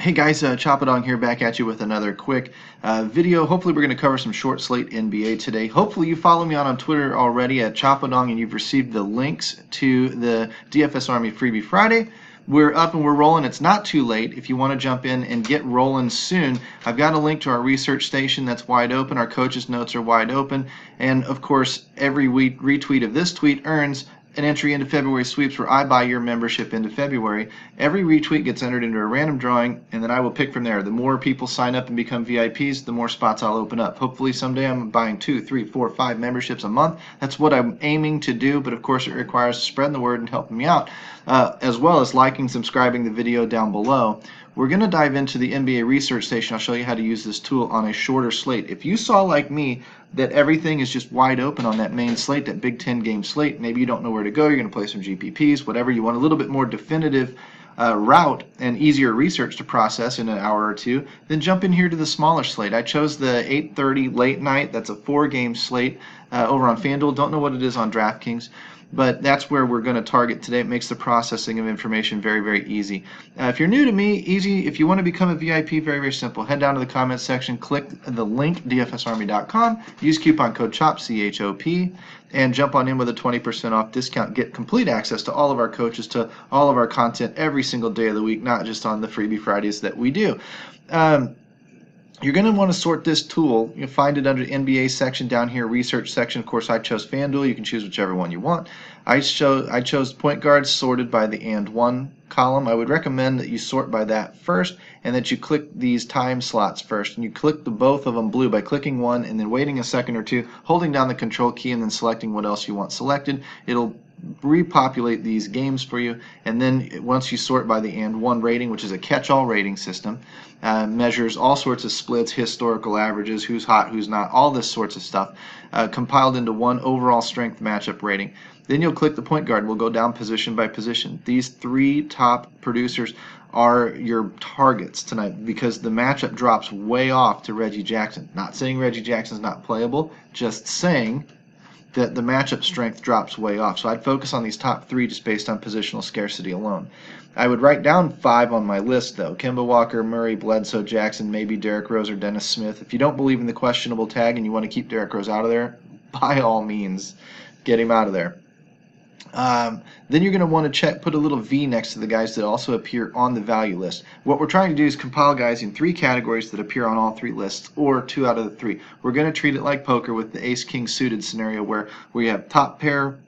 Hey guys, Choppadong here, back at you with another quick video. Hopefully we're going to cover some short slate NBA today. Hopefully you follow me on Twitter already at Choppadong and you've received the links to the DFS Army Freebie Friday. We're up and we're rolling. It's not too late if you want to jump in and get rolling soon. I've got a link to our research station that's wide open. Our coaches' notes are wide open. And of course, every week retweet of this tweet earns an entry into February sweeps where I buy your membership into February. Every retweet gets entered into a random drawing, and then I will pick from there. The more people sign up and become VIPs, the more spots I'll open up. Hopefully someday I'm buying 2, 3, 4, 5 memberships a month. That's what I'm aiming to do, but of course it requires spreading the word and helping me out, as well as liking, subscribing the video down below. We're going to dive into the NBA Research Station. I'll show you how to use this tool on a shorter slate. If you saw, like me, that everything is just wide open on that main slate, that Big 10 game slate, maybe you don't know where to go, you're going to play some GPPs, whatever, you want a little bit more definitive route and easier research to process in an hour or two, then jump in here to the smaller slate. I chose the 8:30 late night. That's a 4-game slate over on Fanduel. Don't know what it is on DraftKings, but that's where we're going to target today. It makes the processing of information very, very easy. If you're new to me, easy. If you want to become a VIP, very, very simple. Head down to the comments section, click the link, dfsarmy.com, use coupon code CHOP, C-H-O-P, and jump on in with a 20% off discount. Get complete access to all of our coaches, to all of our content every single day of the week, not just on the Freebie Fridays that we do. You're going to want to sort this tool. You'll find it under the NBA section down here, research section. Of course, I chose FanDuel. You can choose whichever one you want. I chose point guards sorted by the and one column. I would recommend that you sort by that first and that you click these time slots first. And you click both of them blue by clicking one and then waiting a second or two, holding down the control key and then selecting what else you want selected. It'll repopulate these games for you, and then once you sort by the and one rating, which is a catch-all rating system, measures all sorts of splits, historical averages, who's hot, who's not, all this sorts of stuff, compiled into one overall strength matchup rating. Then you'll click the point guard. We'll go down position by position. These 3 top producers are your targets tonight because the matchup drops way off to Reggie Jackson. Not saying Reggie Jackson's not playable, just saying that the matchup strength drops way off. So I'd focus on these top 3 just based on positional scarcity alone. I would write down 5 on my list, though. Kemba Walker, Murray, Bledsoe, Jackson, maybe Derrick Rose or Dennis Smith. If you don't believe in the questionable tag and you want to keep Derrick Rose out of there, by all means, get him out of there. Then you're going to want to put a little V next to the guys that also appear on the value list. What we're trying to do is compile guys in 3 categories that appear on all 3 lists, or 2 out of the 3. We're going to treat it like poker with the ace-king suited scenario where we have top pair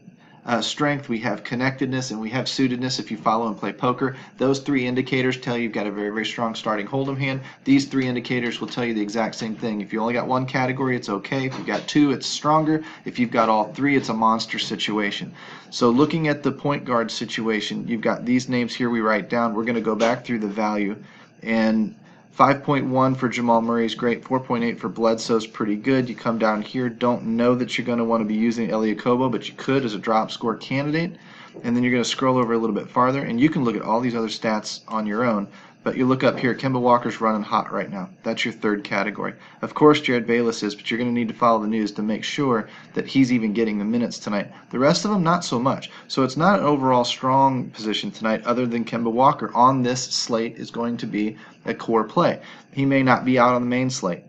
strength, we have connectedness, and we have suitedness. If you follow and play poker, those 3 indicators tell you you've got a very, very strong starting hold'em hand. These 3 indicators will tell you the exact same thing. If you only got 1 category, it's okay. If you've got 2, it's stronger. If you've got all 3, it's a monster situation. So looking at the point guard situation, you've got these names here we write down. We're going to go back through the value, and 5.1 for Jamal Murray is great. 4.8 for Bledsoe is pretty good. You come down here, don't know that you're going to want to be using Elie Okobo, but you could as a drop score candidate. And then you're going to scroll over a little bit farther, and you can look at all these other stats on your own. But you look up here, Kemba Walker's running hot right now. That's your 3rd category. Of course, Jared Bayless is, but you're going to need to follow the news to make sure that he's even getting the minutes tonight. The rest of them, not so much. So it's not an overall strong position tonight other than Kemba Walker on this slate is going to be a core play. He may not be out on the main slate.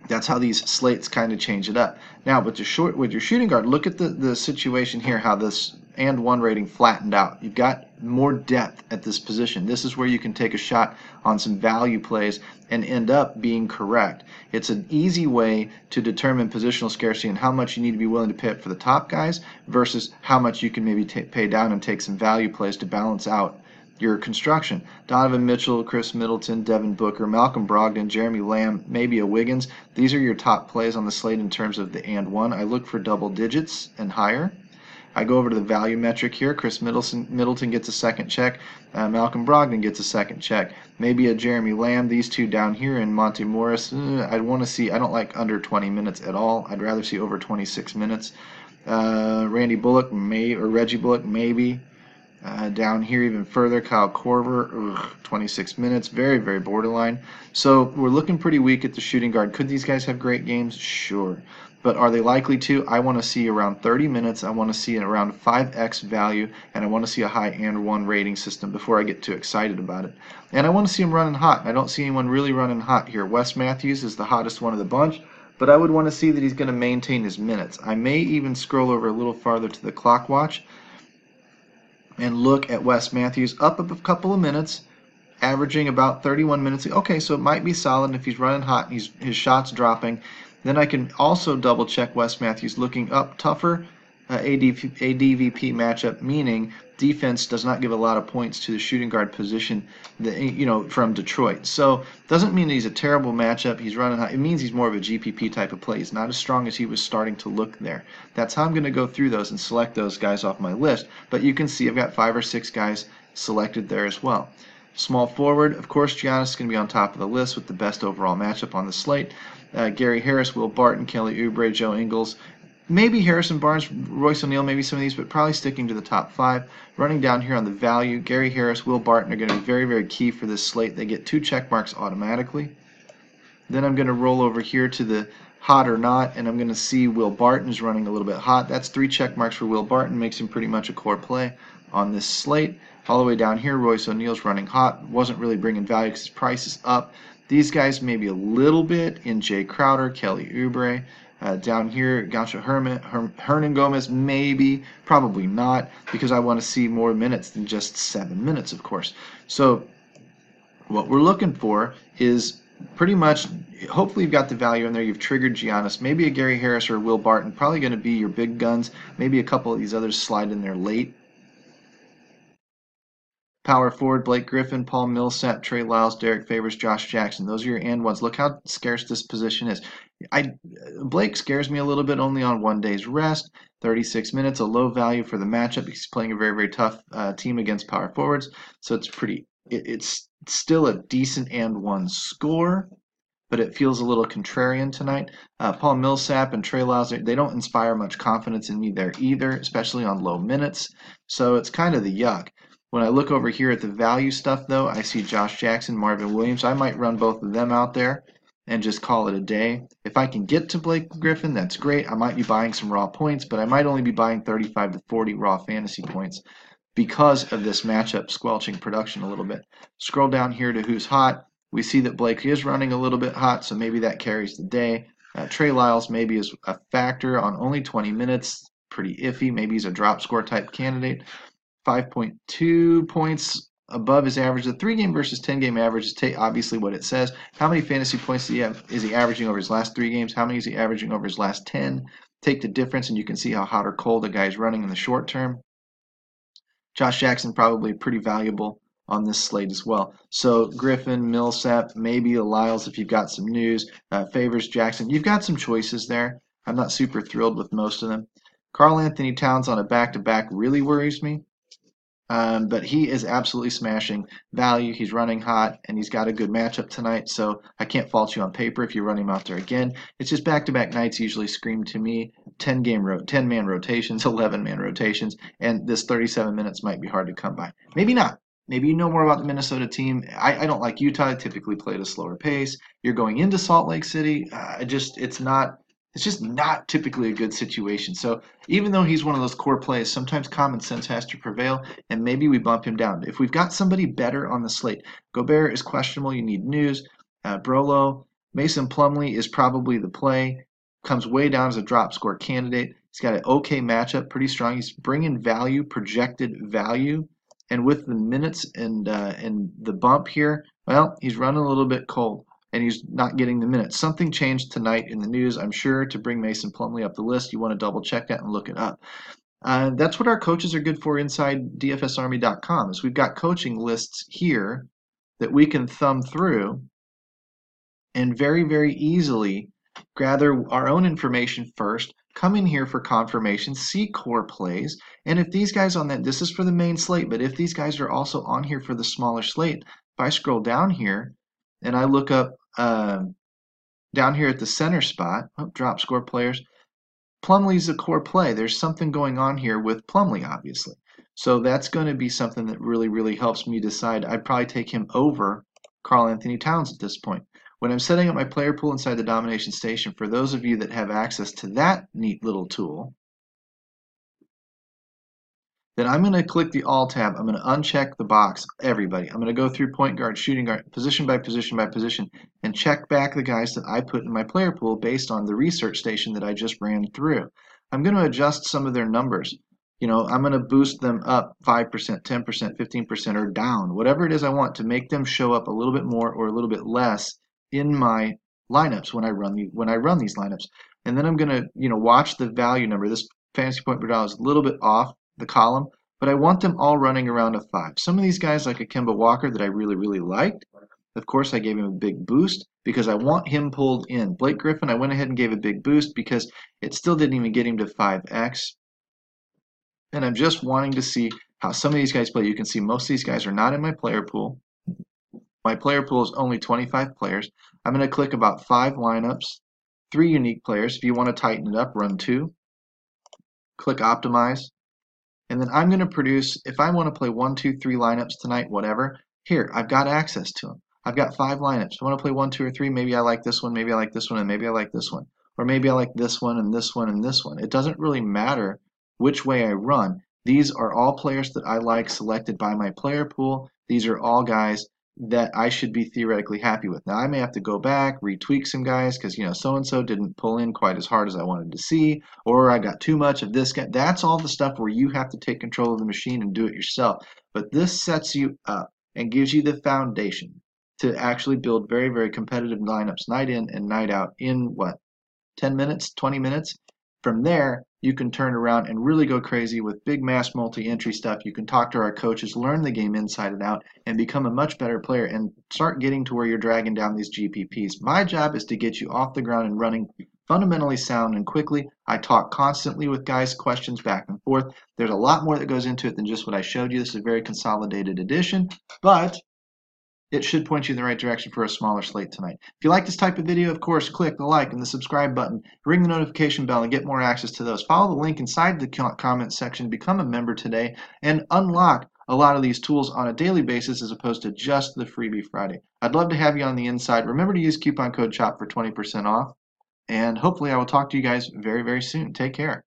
That's how these slates kind of change it up. Now, with your shooting guard, look at the situation here, how this and one rating flattened out. You've got more depth at this position. This is where you can take a shot on some value plays and end up being correct. It's an easy way to determine positional scarcity and how much you need to be willing to pay up for the top guys versus how much you can maybe pay down and take some value plays to balance out your construction. Donovan Mitchell, Chris Middleton, Devin Booker, Malcolm Brogdon, Jeremy Lamb, maybe a Wiggins. These are your top plays on the slate in terms of the and one. I look for double digits and higher. I go over to the value metric here. Chris Middleton gets a second check. Malcolm Brogdon gets a second check. Maybe a Jeremy Lamb. These 2 down here, and Monte Morris. I'd want to see. I don't like under 20 minutes at all. I'd rather see over 26 minutes. Randy Bullock or Reggie Bullock maybe. Down here even further, Kyle Korver, 26 minutes, very, very borderline. So we're looking pretty weak at the shooting guard. Could these guys have great games? Sure. But are they likely to? I want to see around 30 minutes. I want to see around 5x value, and I want to see a high and 1 rating system before I get too excited about it. And I want to see him running hot. I don't see anyone really running hot here. Wes Matthews is the hottest one of the bunch, but I would want to see that he's going to maintain his minutes. I may even scroll over a little farther to the clock watch and look at Wes Matthews up a couple of minutes, averaging about 31 minutes. Okay, so it might be solid. If he's running hot and his shot's dropping, then I can also double check Wes Matthews looking up tougher ADVP matchup, meaning defense does not give a lot of points to the shooting guard position that, from Detroit. So doesn't mean he's a terrible matchup. He's running hot. It means he's more of a GPP type of play. He's not as strong as he was starting to look there. That's how I'm going to go through those and select those guys off my list. But you can see I've got 5 or 6 guys selected there as well. Small forward, of course, Giannis is going to be on top of the list with the best overall matchup on the slate. Gary Harris, Will Barton, Kelly Oubre, Joe Ingles, maybe Harrison Barnes, Royce O'Neal, maybe some of these, but probably sticking to the top 5. Running down here on the value, Gary Harris, Will Barton are going to be very, very key for this slate. They get 2 check marks automatically. Then I'm going to roll over here to the hot or not, and I'm going to see Will Barton is running a little bit hot. That's 3 check marks for Will Barton, makes him pretty much a core play on this slate. All the way down here, Royce O'Neal's running hot. Wasn't really bringing value because his price is up. These guys maybe a little bit in Jay Crowder, Kelly Oubre. Down here, Gaucho Hernan Gomez, maybe, probably not, because I want to see more minutes than just 7 minutes, of course. So what we're looking for is pretty much, hopefully you've got the value in there. You've triggered Giannis, maybe a Gary Harris or Will Barton, probably going to be your big guns. Maybe a couple of these others slide in there late. Power forward, Blake Griffin, Paul Millsap, Trey Lyles, Derek Favors, Josh Jackson. Those are your and ones. Look how scarce this position is. Blake scares me a little bit only on 1 day's rest. 36 minutes, a low value for the matchup. He's playing a very, very tough team against power forwards. So it's still a decent and 1 score, but it feels a little contrarian tonight. Paul Millsap and Trey Lyles, they don't inspire much confidence in me there either, especially on low minutes. So it's kind of the yuck. When I look over here at the value stuff, though, I see Josh Jackson, Marvin Williams. I might run both of them out there and just call it a day. If I can get to Blake Griffin, that's great. I might be buying some raw points, but I might only be buying 35 to 40 raw fantasy points because of this matchup squelching production a little bit. Scroll down here to who's hot. We see that Blake is running a little bit hot, so maybe that carries the day. Trey Lyles maybe is a factor on only 20 minutes. Pretty iffy. Maybe he's a drop score type candidate. 5.2 points above his average. The 3-game versus 10-game average is obviously what it says. How many fantasy points is he averaging over his last 3 games? How many is he averaging over his last 10? Take the difference, and you can see how hot or cold the guy is running in the short term. Josh Jackson probably pretty valuable on this slate as well. So Griffin, Millsap, maybe a Lyles if you've got some news. Favors, Jackson. You've got some choices there. I'm not super thrilled with most of them. Karl Anthony Towns on a back-to-back really worries me. But he is absolutely smashing value. He's running hot, and he's got a good matchup tonight, so I can't fault you on paper if you run him out there again. It's just back-to-back nights usually scream to me 10-man rotations, 11-man rotations, and this 37 minutes might be hard to come by. Maybe not. Maybe you know more about the Minnesota team. I don't like Utah. I typically play at a slower pace. You're going into Salt Lake City. It's just not typically a good situation. So even though he's one of those core plays, sometimes common sense has to prevail, and maybe we bump him down. If we've got somebody better on the slate, Gobert is questionable. You need news. Brolo, Mason Plumlee is probably the play. Comes way down as a drop score candidate. He's got an okay matchup, pretty strong. He's bringing value, projected value, and with the minutes and the bump here, well, he's running a little bit cold. And he's not getting the minutes. Something changed tonight in the news, I'm sure, to bring Mason Plumlee up the list. You want to double check that and look it up. That's what our coaches are good for inside DFSArmy.com, is we've got coaching lists here that we can thumb through and very, very easily gather our own information first, come in here for confirmation, see core plays, and if these guys on that, this is for the main slate, but if these guys are also on here for the smaller slate, if I scroll down here and I look up down here at the center spot, drop score players, Plumlee's a core play. There's something going on here with Plumlee, obviously. So that's going to be something that really, really helps me decide. I'd probably take him over Karl Anthony Towns at this point. When I'm setting up my player pool inside the domination station, for those of you that have access to that neat little tool, then I'm going to click the All tab. I'm going to uncheck the box, everybody. I'm going to go through point guard, shooting guard, position by position by position, and check back the guys that I put in my player pool based on the research station that I just ran through. I'm going to adjust some of their numbers. You know, I'm going to boost them up 5%, 10%, 15%, or down, whatever it is I want to make them show up a little bit more or a little bit less in my lineups when I run these lineups. And then I'm going to, watch the value number. This fantasy point per dollar is a little bit off the column, but I want them all running around a 5. Some of these guys, like a Kemba Walker that I really, really liked, of course, I gave him a big boost because I want him pulled in. Blake Griffin, I went ahead and gave a big boost because it still didn't even get him to 5x. And I'm just wanting to see how some of these guys play. You can see most of these guys are not in my player pool. My player pool is only 25 players. I'm going to click about 5 lineups, 3 unique players. If you want to tighten it up, run 2. Click optimize. And then I'm going to produce, if I want to play 1, 2, 3 lineups tonight, whatever, here, I've got access to them. I've got 5 lineups. I want to play 1, 2, or 3. Maybe I like this one, maybe I like this one, and maybe I like this one. Or maybe I like this one, and this one, and this one. It doesn't really matter which way I run. These are all players that I like selected by my player pool. These are all guys that I should be theoretically happy with. Now, I may have to go back, retweak some guys because, so-and-so didn't pull in quite as hard as I wanted to see, or I got too much of this guy. That's all the stuff where you have to take control of the machine and do it yourself. But this sets you up and gives you the foundation to actually build very, very competitive lineups night in and night out in, 10 minutes, 20 minutes? From there, you can turn around and really go crazy with big mass multi-entry stuff. You can talk to our coaches, learn the game inside and out, and become a much better player and start getting to where you're dragging down these GPPs. My job is to get you off the ground and running fundamentally sound and quickly. I talk constantly with guys, questions back and forth. There's a lot more that goes into it than just what I showed you. This is a very consolidated edition, but it should point you in the right direction for a smaller slate tonight. If you like this type of video, of course, click the like and the subscribe button, ring the notification bell, and get more access to those. Follow the link inside the comment section, become a member today, and unlock a lot of these tools on a daily basis as opposed to just the Freebie Friday. I'd love to have you on the inside. Remember to use coupon code CHOP for 20% off, and hopefully I will talk to you guys very, very soon. Take care.